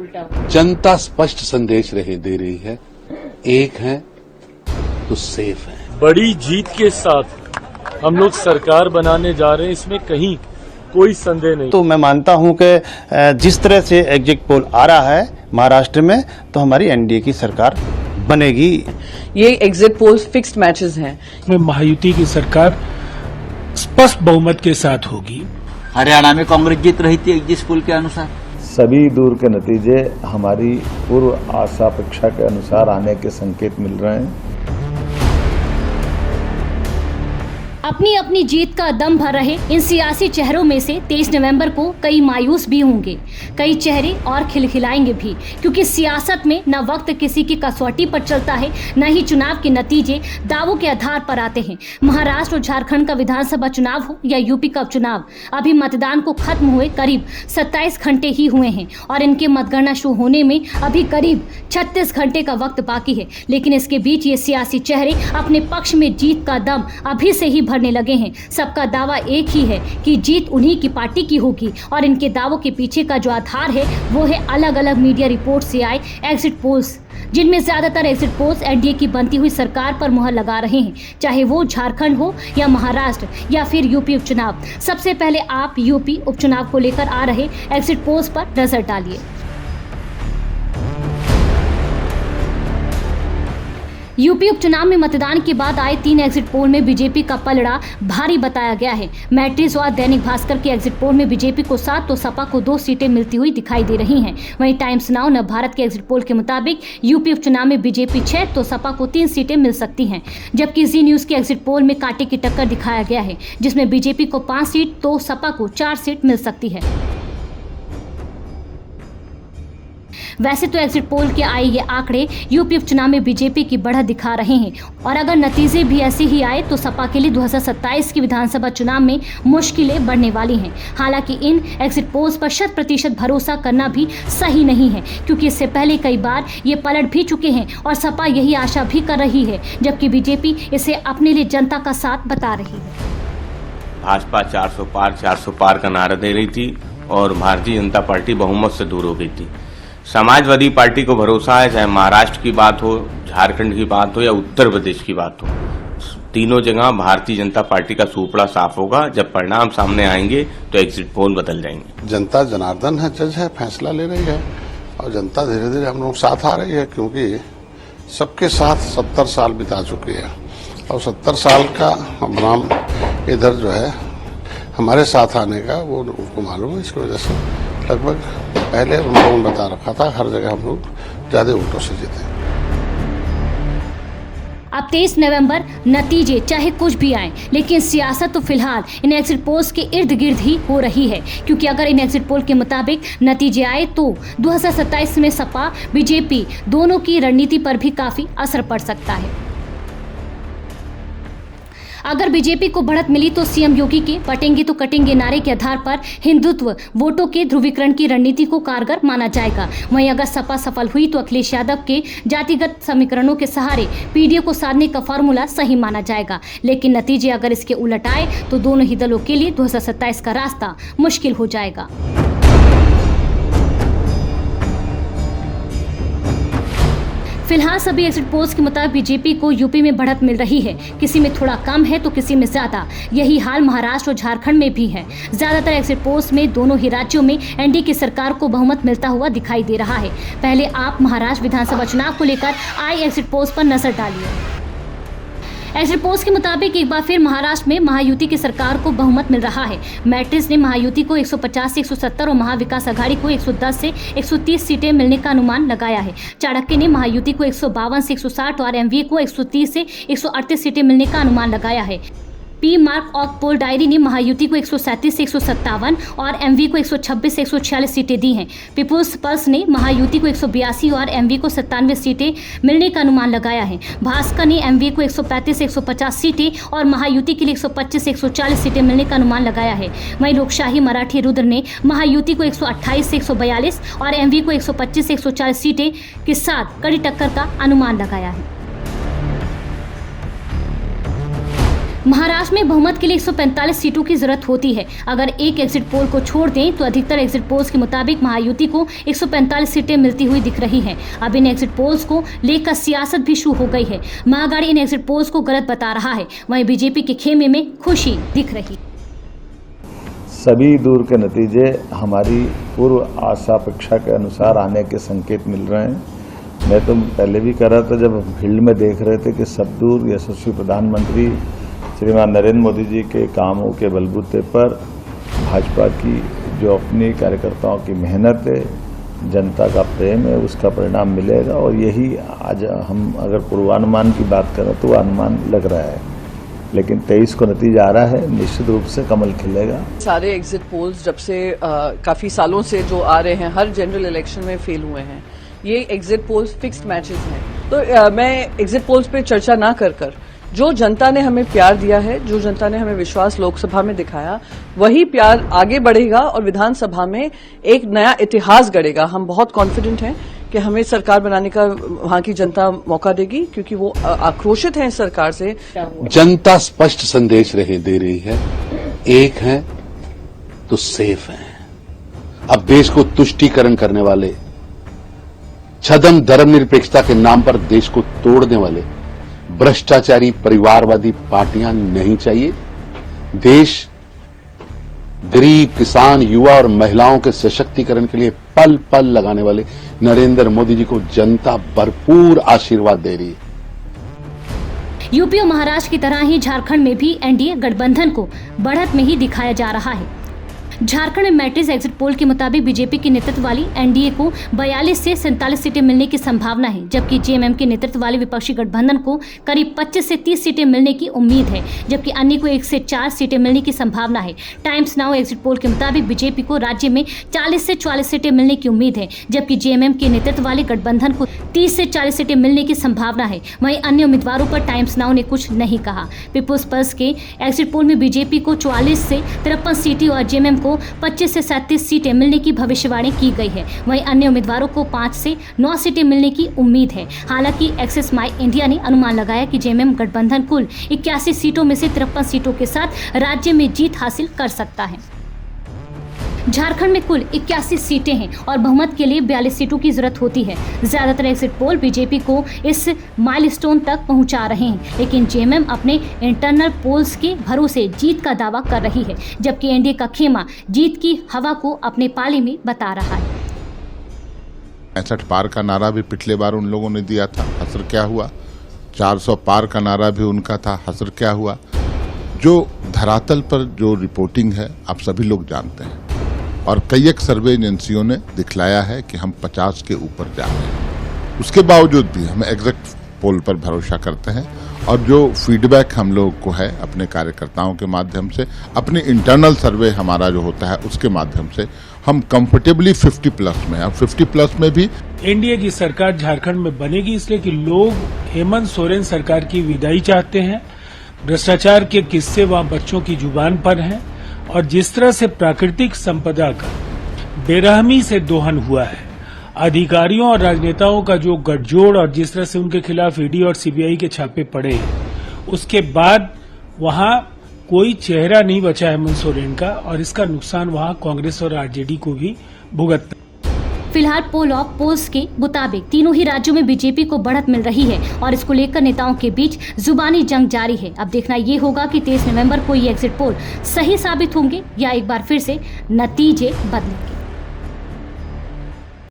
उल्टा? जनता स्पष्ट संदेश दे रही है, एक है तो सेफ है। बड़ी जीत के साथ हम लोग सरकार बनाने जा रहे हैं, इसमें कहीं कोई संदेह नहीं। तो मैं मानता हूं कि जिस तरह से एग्जिट पोल आ रहा है महाराष्ट्र में, तो हमारी एनडीए की सरकार बनेगी। ये एग्जिट पोल्स फिक्स्ड मैचेस हैं। में महायुति की सरकार स्पष्ट बहुमत के साथ होगी। हरियाणा में कांग्रेस जीत रही थी एग्जिट पोल के अनुसार। सभी दूर के नतीजे हमारी पूर्व आशा अपेक्षा के अनुसार आने के संकेत मिल रहे हैं। अपनी अपनी जीत का दम भर रहे इन सियासी चेहरों में से 23 नवंबर को कई मायूस भी होंगे, कई चेहरे और खिलखिलाएंगे भी, क्योंकि सियासत में न वक्त किसी की कसौटी पर चलता है, न ही चुनाव के नतीजे दावों के आधार पर आते हैं। महाराष्ट्र और झारखंड का विधानसभा चुनाव हो या यूपी का उपचुनाव, अभी मतदान को खत्म हुए करीब 27 घंटे ही हुए हैं और इनके मतगणना शुरू होने में अभी करीब 36 घंटे का वक्त बाकी है। लेकिन इसके बीच ये सियासी चेहरे अपने पक्ष में जीत का दम अभी से ही भरने लगे हैं। सबका दावा एक ही है कि जीत उन्हीं की पार्टी की होगी और इनके दावों के पीछे का जो आधार है वो है अलग अलग मीडिया रिपोर्ट से आए एग्जिट पोल्स, जिनमें ज्यादातर एग्जिट पोल्स एनडीए की बनती हुई सरकार पर मुहर लगा रहे हैं, चाहे वो झारखंड हो या महाराष्ट्र या फिर यूपी उपचुनाव। सबसे पहले आप यूपी उपचुनाव को लेकर आ रहे एग्जिट पोल्स पर नजर डालिए। यूपी उपचुनाव में मतदान के बाद आए 3 एग्जिट पोल में बीजेपी का पलड़ा भारी बताया गया है। मैट्रिक्स और दैनिक भास्कर के एग्जिट पोल में बीजेपी को 7 तो सपा को 2 सीटें मिलती हुई दिखाई दे रही हैं। वहीं टाइम्स नाउ न भारत के एग्जिट पोल के मुताबिक यूपी उपचुनाव में बीजेपी 6 तो सपा को 3 सीटें मिल सकती हैं, जबकि जी न्यूज के एग्जिट पोल में कांटे की टक्कर दिखाया गया है, जिसमें बीजेपी को 5 सीट तो सपा को 4 सीट मिल सकती है। वैसे तो एग्जिट पोल के आए ये आंकड़े यूपी उपचुनाव में बीजेपी की बढ़त दिखा रहे हैं और अगर नतीजे भी ऐसे ही आए तो सपा के लिए 2027 की विधानसभा चुनाव में मुश्किलें बढ़ने वाली हैं। हालांकि इन एग्जिट पोल्स पर 100% भरोसा करना भी सही नहीं है, क्योंकि इससे पहले कई बार ये पलट भी चुके हैं और सपा यही आशा भी कर रही है, जबकि बीजेपी इसे अपने लिए जनता का साथ बता रही है। भाजपा 400 पार का नारा दे रही थी और भारतीय जनता पार्टी बहुमत से दूर हो गई थी। समाजवादी पार्टी को भरोसा है, चाहे महाराष्ट्र की बात हो, झारखंड की बात हो या उत्तर प्रदेश की बात हो, तीनों जगह भारतीय जनता पार्टी का सूपड़ा साफ होगा। जब परिणाम सामने आएंगे तो एग्जिट पोल बदल जाएंगे। जनता जनार्दन है, जज है, फैसला ले रही है और जनता धीरे धीरे हम लोग साथ आ रही है, क्योंकि सबके साथ 70 साल बिता चुकी है और 70 साल का नाम इधर जो है हमारे साथ आने का वो उनको मालूम है। इसकी वजह से लगभग पहले उन लोगों ने बता रखा था हर जगह हम लोग ज्यादा वोटों से जीते। अब 23 नवंबर नतीजे चाहे कुछ भी आए, लेकिन सियासत तो फिलहाल इन एग्जिट पोल्स के इर्द गिर्द ही हो रही है, क्योंकि अगर इन एग्जिट पोल के मुताबिक नतीजे आए तो 2027 में सपा बीजेपी दोनों की रणनीति पर भी काफी असर पड़ सकता है। अगर बीजेपी को बढ़त मिली तो सीएम योगी के बटेंगे तो कटेंगे नारे के आधार पर हिंदुत्व वोटों के ध्रुवीकरण की रणनीति को कारगर माना जाएगा। वहीं अगर सपा सफल हुई तो अखिलेश यादव के जातिगत समीकरणों के सहारे पीडीए को साधने का फॉर्मूला सही माना जाएगा। लेकिन नतीजे अगर इसके उलट आए तो दोनों ही दलों के लिए 2027 का रास्ता मुश्किल हो जाएगा। फिलहाल सभी एग्जिट पोल्स के मुताबिक बीजेपी को यूपी में बढ़त मिल रही है, किसी में थोड़ा कम है तो किसी में ज्यादा। यही हाल महाराष्ट्र और झारखंड में भी है। ज्यादातर एग्जिट पोल्स में दोनों ही राज्यों में एनडीए की सरकार को बहुमत मिलता हुआ दिखाई दे रहा है। पहले आप महाराष्ट्र विधानसभा चुनाव को लेकर आए एग्जिट पोल्स पर नजर डालिए। एग्जिट पोल्स के मुताबिक एक बार फिर महाराष्ट्र में महायुति की सरकार को बहुमत मिल रहा है। मैट्रिक्स ने महायुति को 150 से 170 और महाविकास आघाड़ी को 110 से 130 सीटें मिलने का अनुमान लगाया है। चाणक्य ने महायुति को 152 से 160 और एमवीए को 130 से 138 सीटें मिलने का अनुमान लगाया है। पी मार्क ऑक पोल डायरी ने महायुति को 137 से 157 और एमवी को 126 से 146 सीटें दी हैं। पीपुल्स पल्स ने महायुति को 182 और एमवी को 97 सीटें मिलने का अनुमान लगाया है। भास्कर ने एमवी को 135 से 150 सीटें और महायुति के लिए 125 से 140 सीटें मिलने का अनुमान लगाया है। वहीं लोकशाही मराठी रुद्र ने महायुति को 128 से 142 और एमवी को 125 से 140 सीटें के साथ कड़ी टक्कर का अनुमान लगाया है। महाराष्ट्र में बहुमत के लिए 145 सीटों की जरूरत होती है। अगर एक एग्जिट पोल को छोड़ दें तो अधिकतर एग्जिट पोल्स के मुताबिक महायुति को 145 सीटें मिलती हुई दिख रही हैं। अब इन एग्जिट पोल्स को लेकर सियासत भी शुरू हो गई है। महाअघाड़ी इन एग्जिट पोल्स को गलत बता रहा है, वहीं बीजेपी के खेमे में खुशी दिख रही। सभी दूर के नतीजे हमारी पूर्व आशा अपेक्षा के अनुसार आने के संकेत मिल रहे हैं। मैं तो पहले भी कह रहा था, जब हम फील्ड में देख रहे थे कि सब दूर यशस्वी प्रधानमंत्री श्रीमान नरेंद्र मोदी जी के कामों के बलबूते पर भाजपा की जो अपने कार्यकर्ताओं की मेहनत है, जनता का प्रेम है, उसका परिणाम मिलेगा। और यही आज हम अगर पूर्वानुमान की बात करें तो अनुमान लग रहा है, लेकिन 23 को नतीजा आ रहा है, निश्चित रूप से कमल खिलेगा। सारे एग्जिट पोल्स जब से काफी सालों से जो आ रहे हैं, हर जनरल इलेक्शन में फेल हुए हैं। ये एग्जिट पोल्स फिक्स्ड मैचेस हैं। तो मैं एग्जिट पोल्स पे चर्चा ना कर जो जनता ने हमें प्यार दिया है, जो जनता ने हमें विश्वास लोकसभा में दिखाया, वही प्यार आगे बढ़ेगा और विधानसभा में एक नया इतिहास गढ़ेगा। हम बहुत कॉन्फिडेंट हैं कि हमें सरकार बनाने का वहां की जनता मौका देगी, क्योंकि वो आक्रोशित है इस सरकार से। जनता स्पष्ट संदेश दे रही है, एक है तो सेफ है। अब देश को तुष्टीकरण करने वाले, छदम धर्मनिरपेक्षता के नाम पर देश को तोड़ने वाले भ्रष्टाचारी परिवारवादी पार्टियां नहीं चाहिए। देश गरीब, किसान, युवा और महिलाओं के सशक्तिकरण के लिए पल पल लगाने वाले नरेंद्र मोदी जी को जनता भरपूर आशीर्वाद दे रही है। यूपी और महाराष्ट्र की तरह ही झारखंड में भी एनडीए गठबंधन को बढ़त में ही दिखाया जा रहा है। झारखंड में मैट्रिक्स एग्जिट पोल के मुताबिक बीजेपी के नेतृत्व वाली एनडीए को 42 से 47 सीटें मिलने की संभावना है, जबकि जेएमएम के नेतृत्व वाले विपक्षी गठबंधन को करीब 25 से 30 सीटें मिलने की उम्मीद है, जबकि अन्य को 1 से 4 सीटें मिलने की संभावना है। टाइम्स नाउ एग्जिट पोल के मुताबिक बीजेपी को राज्य में 40 से 44 सीटें मिलने की उम्मीद है, जबकि जेएमएम के नेतृत्व वाले गठबंधन को 30 से 40 सीटें मिलने की संभावना है। वहीं अन्य उम्मीदवारों पर टाइम्स नाउ ने कुछ नहीं कहा। पीपुल्स पल्स के एग्जिट पोल में बीजेपी को 44 से 53 सीटें और जेएमएम को 25 से 37 सीटें मिलने की भविष्यवाणी की गई है। वहीं अन्य उम्मीदवारों को 5 से 9 सीटें मिलने की उम्मीद है। हालांकि एक्सिस माई इंडिया ने अनुमान लगाया कि जेएमएम गठबंधन कुल 81 सीटों में से 53 सीटों के साथ राज्य में जीत हासिल कर सकता है। झारखंड में कुल 81 सीटें हैं और बहुमत के लिए 42 सीटों की जरूरत होती है। ज्यादातर एग्जिट पोल बीजेपी को इस माइलस्टोन तक पहुंचा रहे हैं, लेकिन जेएमएम अपने इंटरनल पोल्स के भरोसे जीत का दावा कर रही है, जबकि एनडीए का खेमा जीत की हवा को अपने पाले में बता रहा है। 65 पार का नारा भी पिछले बार उन लोगों ने दिया था, असर क्या हुआ? 400 पार का नारा भी उनका था, असर क्या हुआ? जो धरातल पर जो रिपोर्टिंग है आप सभी लोग जानते हैं, और कई एक सर्वे एजेंसियों ने दिखलाया है कि हम 50 के ऊपर जा रहे हैं। उसके बावजूद भी हम एग्जैक्ट पोल पर भरोसा करते हैं, और जो फीडबैक हम लोग को है अपने कार्यकर्ताओं के माध्यम से, अपने इंटरनल सर्वे हमारा जो होता है उसके माध्यम से, हम कंफर्टेबली 50 प्लस में हैं। 50 प्लस में भी एनडीए की सरकार झारखंड में बनेगी, इसलिए कि लोग हेमंत सोरेन सरकार की विदाई चाहते हैं। भ्रष्टाचार के किस्से वहां बच्चों की जुबान पर हैं, और जिस तरह से प्राकृतिक संपदा का बेरहमी से दोहन हुआ है, अधिकारियों और राजनेताओं का जो गठजोड़ और जिस तरह से उनके खिलाफ ईडी और सीबीआई के छापे पड़े हैं, उसके बाद वहां कोई चेहरा नहीं बचा है हेमंत सोरेन का, और इसका नुकसान वहां कांग्रेस और आरजेडी को भी भुगतना। फिलहाल पोल ऑफ पोल्स के मुताबिक तीनों ही राज्यों में बीजेपी को बढ़त मिल रही है और इसको लेकर नेताओं के बीच जुबानी जंग जारी है। अब देखना ये होगा कि 23 नवंबर को ये एग्जिट पोल सही साबित होंगे या एक बार फिर से नतीजे बदलेंगे।